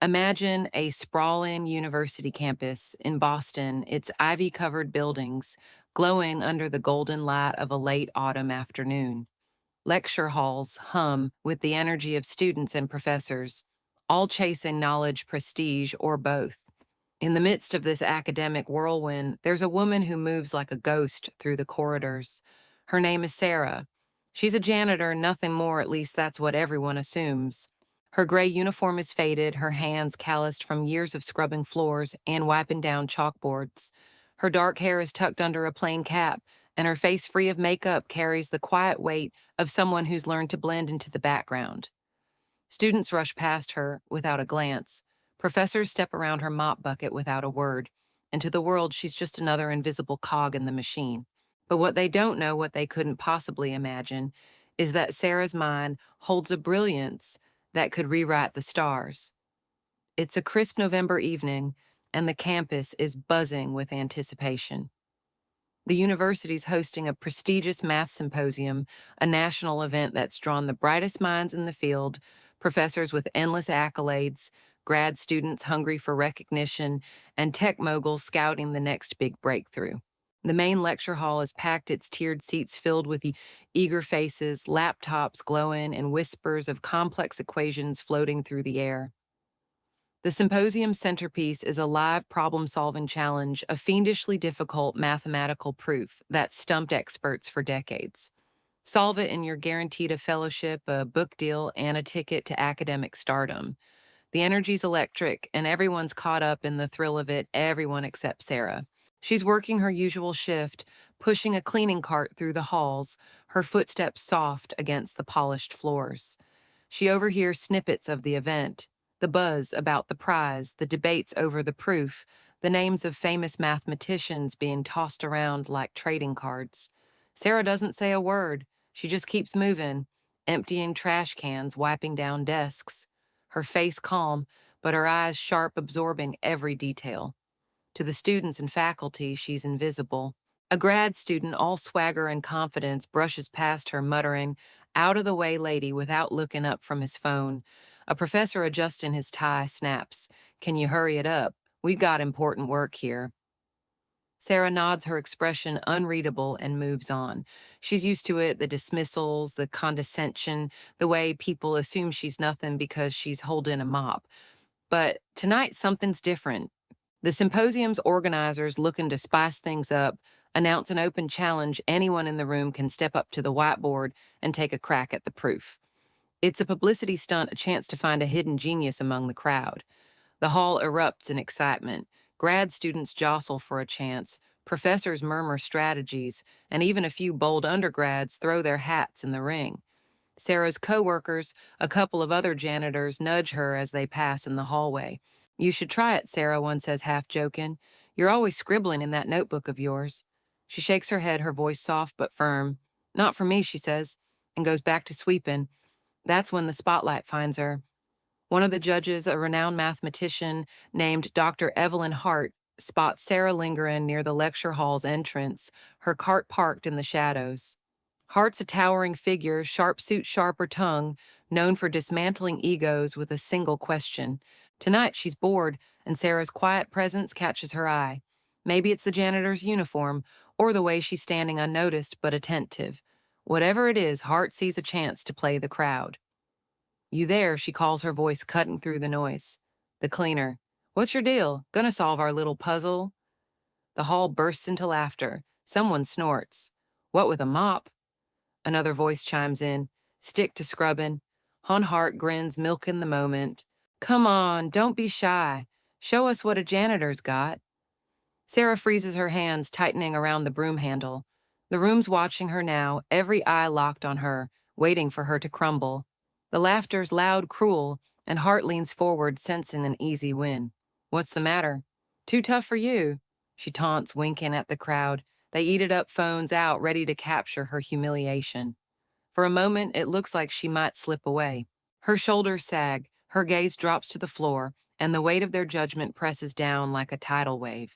Imagine a sprawling university campus in Boston, its ivy-covered buildings glowing under the golden light of a late autumn afternoon. Lecture halls hum with the energy of students and professors, all chasing knowledge, prestige, or both. In the midst of this academic whirlwind, there's a woman who moves like a ghost through the corridors. Her name is Sarah. She's a janitor, nothing more, at least that's what everyone assumes. Her gray uniform is faded, her hands calloused from years of scrubbing floors and wiping down chalkboards. Her dark hair is tucked under a plain cap, and her face free of makeup carries the quiet weight of someone who's learned to blend into the background. Students rush past her without a glance. Professors step around her mop bucket without a word, and to the world, she's just another invisible cog in the machine. But what they don't know, what they couldn't possibly imagine, is that Sarah's mind holds a brilliance that could rewrite the stars. It's a crisp November evening, and the campus is buzzing with anticipation. The university's hosting a prestigious math symposium, a national event that's drawn the brightest minds in the field, professors with endless accolades, grad students hungry for recognition, and tech moguls scouting the next big breakthrough. The main lecture hall is packed, its tiered seats filled with eager faces, laptops glowing, and whispers of complex equations floating through the air. The symposium's centerpiece is a live problem-solving challenge, a fiendishly difficult mathematical proof that stumped experts for decades. Solve it and you're guaranteed a fellowship, a book deal, and a ticket to academic stardom. The energy's electric, and everyone's caught up in the thrill of it, everyone except Sarah. She's working her usual shift, pushing a cleaning cart through the halls, her footsteps soft against the polished floors. She overhears snippets of the event, the buzz about the prize, the debates over the proof, the names of famous mathematicians being tossed around like trading cards. Sarah doesn't say a word. She just keeps moving, emptying trash cans, wiping down desks. Her face calm, but her eyes sharp, absorbing every detail. To the students and faculty, she's invisible. A grad student, all swagger and confidence, brushes past her, muttering, "Out of the way, lady," without looking up from his phone. A professor adjusting his tie snaps, "Can you hurry it up? We've got important work here." Sarah nods, her expression unreadable, and moves on. She's used to it, the dismissals, the condescension, the way people assume she's nothing because she's holding a mop. But tonight, something's different. The symposium's organizers, looking to spice things up, announce an open challenge. Anyone in the room can step up to the whiteboard and take a crack at the proof. It's a publicity stunt, a chance to find a hidden genius among the crowd. The hall erupts in excitement. Grad students jostle for a chance, professors murmur strategies, and even a few bold undergrads throw their hats in the ring. Sarah's coworkers, a couple of other janitors, nudge her as they pass in the hallway. "You should try it," Sarah one says, half joking. "You're always scribbling in that notebook of yours." She shakes her head, her voice soft but firm. "Not for me," she says, and goes back to sweeping. That's when the spotlight finds her. One of the judges, a renowned mathematician named Dr. Evelyn Hart, spots Sarah lingering near the lecture hall's entrance, her cart parked in the shadows. Hart's a towering figure, sharp suit, sharper tongue, known for dismantling egos with a single question. Tonight she's bored, and Sarah's quiet presence catches her eye. Maybe it's the janitor's uniform, or the way she's standing unnoticed but attentive. Whatever it is, Hart sees a chance to play the crowd. "You there?" she calls, her voice cutting through the noise. The cleaner. "What's your deal? Gonna solve our little puzzle?" The hall bursts into laughter. Someone snorts. "What with a mop?" Another voice chimes in. "Stick to scrubbing." Hart grins, milking the moment. "Come on, don't be shy. Show us what a janitor's got." Sarah freezes her hands, tightening around the broom handle. The room's watching her now, every eye locked on her, waiting for her to crumble. The laughter's loud, cruel, and Hart leans forward, sensing an easy win. "What's the matter?" "Too tough for you," she taunts, winking at the crowd. They eat it up, phones out, ready to capture her humiliation. For a moment, it looks like she might slip away. Her shoulders sag, her gaze drops to the floor, and the weight of their judgment presses down like a tidal wave.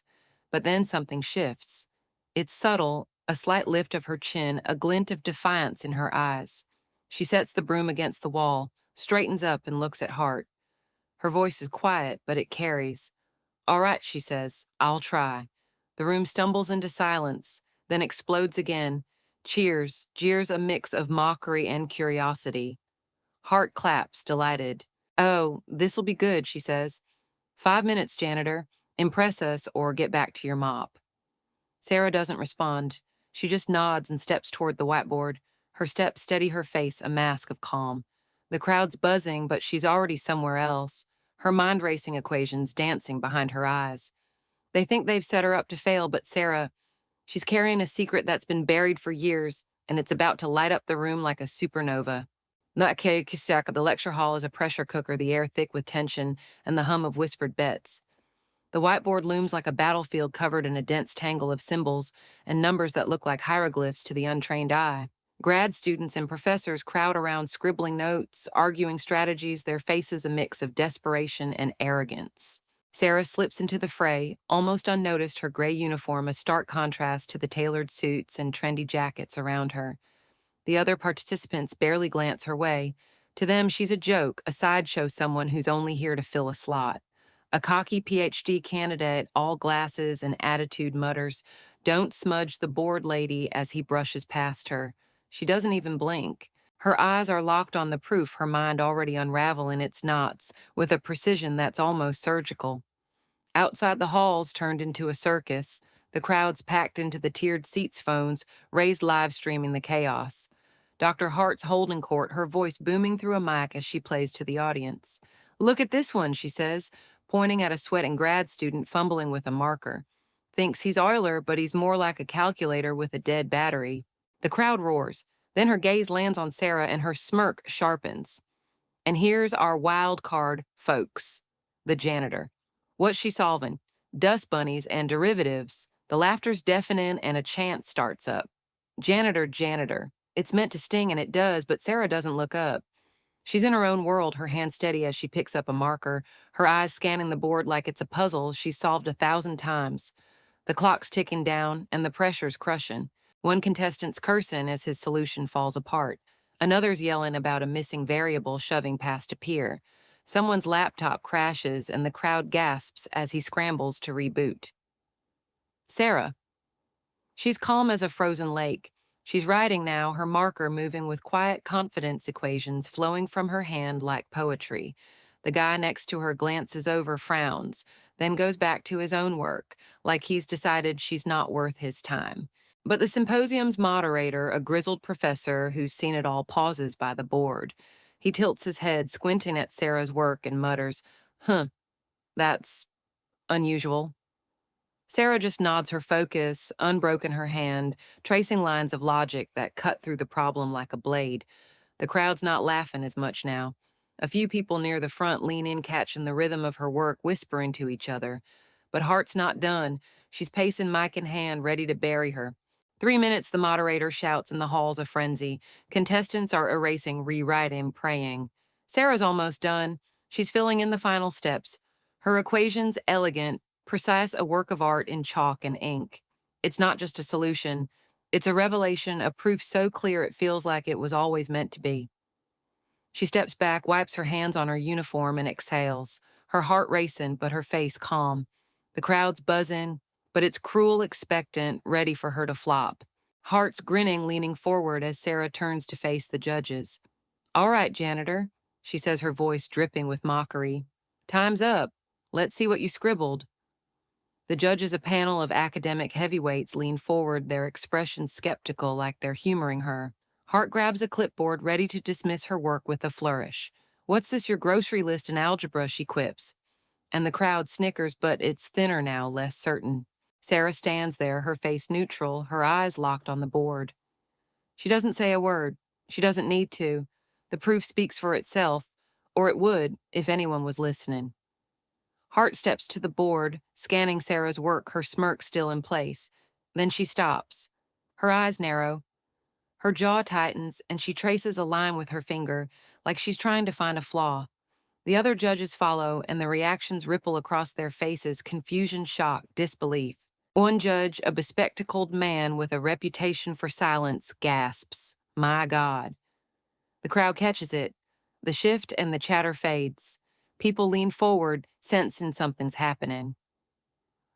But then something shifts. It's subtle, a slight lift of her chin, a glint of defiance in her eyes. She sets the broom against the wall, straightens up, and looks at Hart. Her voice is quiet, but it carries. All right, she says, I'll try. The room stumbles into silence, then explodes again. Cheers, jeers a mix of mockery and curiosity. Hart claps, delighted. Oh, this'll be good, she says. 5 minutes, janitor. Impress us or get back to your mop. Sarah doesn't respond. She just nods and steps toward the whiteboard. Her steps steady her face, a mask of calm. The crowd's buzzing, but she's already somewhere else, her mind-racing equations dancing behind her eyes. They think they've set her up to fail, but Sarah, she's carrying a secret that's been buried for years, and it's about to light up the room like a supernova. The lecture hall is a pressure cooker, the air thick with tension and the hum of whispered bets. The whiteboard looms like a battlefield covered in a dense tangle of symbols and numbers that look like hieroglyphs to the untrained eye. Grad students and professors crowd around scribbling notes, arguing strategies, their faces a mix of desperation and arrogance. Sarah slips into the fray, almost unnoticed, her gray uniform a stark contrast to the tailored suits and trendy jackets around her. The other participants barely glance her way. To them, she's a joke, a sideshow, someone who's only here to fill a slot. A cocky PhD candidate, all glasses and attitude, mutters, "Don't smudge the board, lady," as he brushes past her. She doesn't even blink. Her eyes are locked on the proof, her mind already unraveling its knots with a precision that's almost surgical. Outside, the hall's turned into a circus. The crowd's packed into the tiered seats, phones raised, live streaming the chaos. Dr. Hart's holding court, her voice booming through a mic as she plays to the audience. "Look at this one," she says, pointing at a sweating grad student fumbling with a marker. Thinks he's Euler, but he's more like a calculator with a dead battery. The crowd roars. Then her gaze lands on Sarah and her smirk sharpens. And here's our wild card, folks. The janitor. What's she solving? Dust bunnies and derivatives. The laughter's deafening and a chant starts up. Janitor, janitor. It's meant to sting and it does, but Sarah doesn't look up. She's in her own world, her hand steady as she picks up a marker, her eyes scanning the board like it's a puzzle she's solved 1,000 times. The clock's ticking down and the pressure's crushing. One contestant's cursing as his solution falls apart. Another's yelling about a missing variable shoving past a peer. Someone's laptop crashes and the crowd gasps as he scrambles to reboot. Sarah. She's calm as a frozen lake. She's writing now, her marker moving with quiet confidence, equations flowing from her hand like poetry. The guy next to her glances over, frowns, then goes back to his own work, like he's decided she's not worth his time. But the symposium's moderator, a grizzled professor who's seen it all, pauses by the board. He tilts his head, squinting at Sarah's work, and mutters, that's unusual." Sarah just nods her focus, unbroken her hand, tracing lines of logic that cut through the problem like a blade. The crowd's not laughing as much now. A few people near the front lean in, catching the rhythm of her work, whispering to each other. But Hart's not done. She's pacing, mic in hand, ready to bury her. 3 minutes, the moderator shouts in the hall's a frenzy. Contestants are erasing, rewriting, praying. Sarah's almost done. She's filling in the final steps. Her equations, elegant, precise, a work of art in chalk and ink. It's not just a solution. It's a revelation, a proof so clear it feels like it was always meant to be. She steps back, wipes her hands on her uniform, and exhales, her heart racing, but her face calm. The crowd's buzzing, but it's cruel, expectant, ready for her to flop. Hart's grinning, leaning forward as Sarah turns to face the judges. "All right, janitor," she says, her voice dripping with mockery. "Time's up. Let's see what you scribbled." The judges, a panel of academic heavyweights, lean forward, their expressions skeptical, like they're humoring her. Hart grabs a clipboard, ready to dismiss her work with a flourish. "What's this, your grocery list in algebra?" she quips. And the crowd snickers, but it's thinner now, less certain. Sarah stands there, her face neutral, her eyes locked on the board. She doesn't say a word. She doesn't need to. The proof speaks for itself, or it would if anyone was listening. Hart steps to the board, scanning Sarah's work, her smirk still in place. Then she stops. Her eyes narrow. Her jaw tightens, and she traces a line with her finger, like she's trying to find a flaw. The other judges follow, and the reactions ripple across their faces, confusion, shock, disbelief. One judge, a bespectacled man with a reputation for silence, gasps, "My God." The crowd catches it. The shift and the chatter fades. People lean forward, sensing something's happening.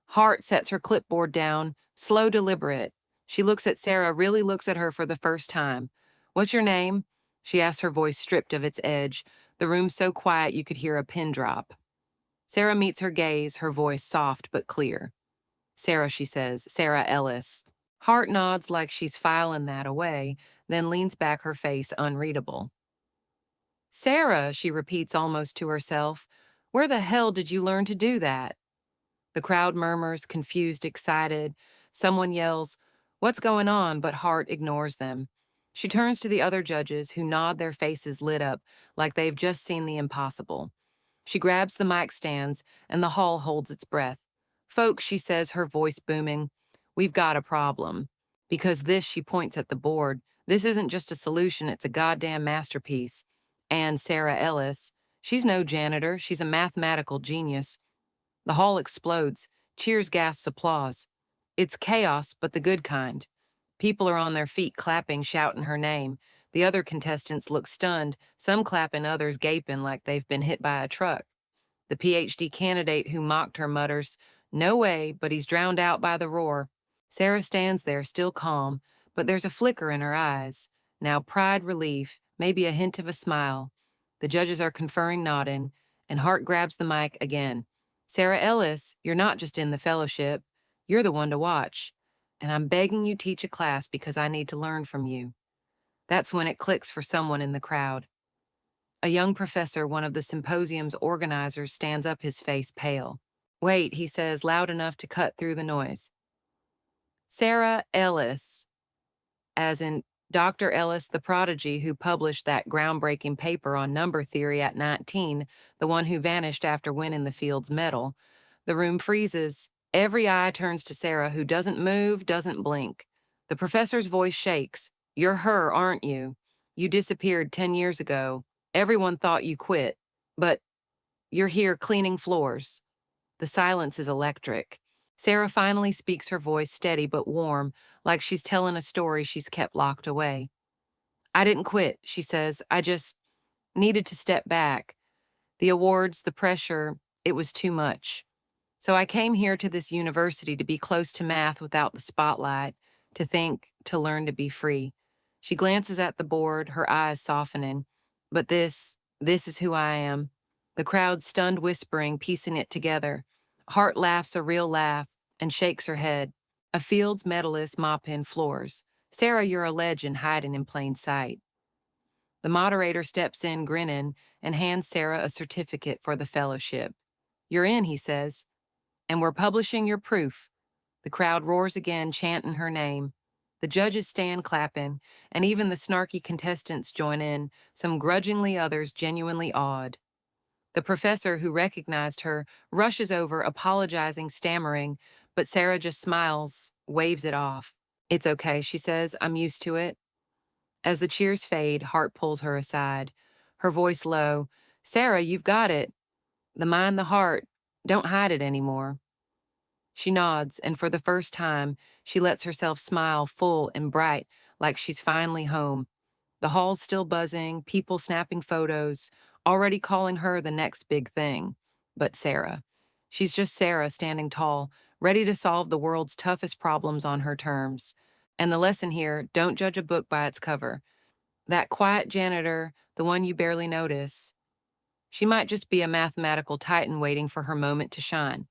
Hart sets her clipboard down, slow, deliberate. She looks at Sarah, really looks at her for the first time. "What's your name?" she asks, her voice stripped of its edge. The room's so quiet you could hear a pin drop. Sarah meets her gaze, her voice soft but clear. "Sarah," she says, "Sarah Ellis." Hart nods like she's filing that away, then leans back, her face unreadable. "Sarah," she repeats almost to herself. "Where the hell did you learn to do that?" The crowd murmurs, confused, excited. Someone yells, "What's going on?" but Hart ignores them. She turns to the other judges, who nod, their faces lit up like they've just seen the impossible. She grabs the mic stands, and the hall holds its breath. "Folks," she says, her voice booming, "we've got a problem. Because this," she points at the board, "this isn't just a solution, it's a goddamn masterpiece. And Sarah Ellis, she's no janitor, she's a mathematical genius." The hall explodes. Cheers, gasps, applause. It's chaos, but the good kind. People are on their feet, clapping, shouting her name. The other contestants look stunned, some clapping, others gaping like they've been hit by a truck. The PhD candidate who mocked her mutters, "No way," but he's drowned out by the roar. Sarah stands there, still calm, but there's a flicker in her eyes. Now pride, relief, maybe a hint of a smile. The judges are conferring, nodding, and Hart grabs the mic again. "Sarah Ellis, you're not just in the fellowship. You're the one to watch. And I'm begging you teach a class because I need to learn from you." That's when it clicks for someone in the crowd. A young professor, one of the symposium's organizers, stands up, his face pale. "Wait," he says, loud enough to cut through the noise. "Sarah Ellis," as in Dr. Ellis, the prodigy who published that groundbreaking paper on number theory at 19, the one who vanished after winning the Fields Medal. The room freezes. Every eye turns to Sarah, who doesn't move, doesn't blink. The professor's voice shakes. "You're her, aren't you? You disappeared 10 years ago. Everyone thought you quit. But you're here cleaning floors." The silence is electric. Sarah finally speaks, her voice steady but warm, like she's telling a story she's kept locked away. "I didn't quit," she says. "I just needed to step back. The awards, the pressure, it was too much. So I came here to this university to be close to math without the spotlight, to think, to learn to be free." She glances at the board, her eyes softening. "But this is who I am." The crowd, stunned, whispering, piecing it together. Hart laughs a real laugh and shakes her head. "A Fields medalist mopping floors. Sarah, you're a legend hiding in plain sight." The moderator steps in, grinning, and hands Sarah a certificate for the fellowship. "You're in," he says, "and we're publishing your proof." The crowd roars again, chanting her name. The judges stand clapping, and even the snarky contestants join in, some grudgingly, others genuinely awed. The professor, who recognized her, rushes over, apologizing, stammering, but Sarah just smiles, waves it off. "It's okay," she says. "I'm used to it." As the cheers fade, Hart pulls her aside, her voice low. "Sarah, you've got it. The mind, the heart. Don't hide it anymore." She nods, and for the first time, she lets herself smile full and bright, like she's finally home. The hall's still buzzing, people snapping photos, already calling her the next big thing. But Sarah. She's just Sarah, standing tall, ready to solve the world's toughest problems on her terms. And the lesson here, don't judge a book by its cover. That quiet janitor, the one you barely notice, she might just be a mathematical titan waiting for her moment to shine.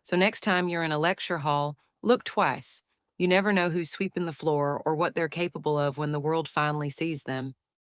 So next time you're in a lecture hall, look twice. You never know who's sweeping the floor or what they're capable of when the world finally sees them.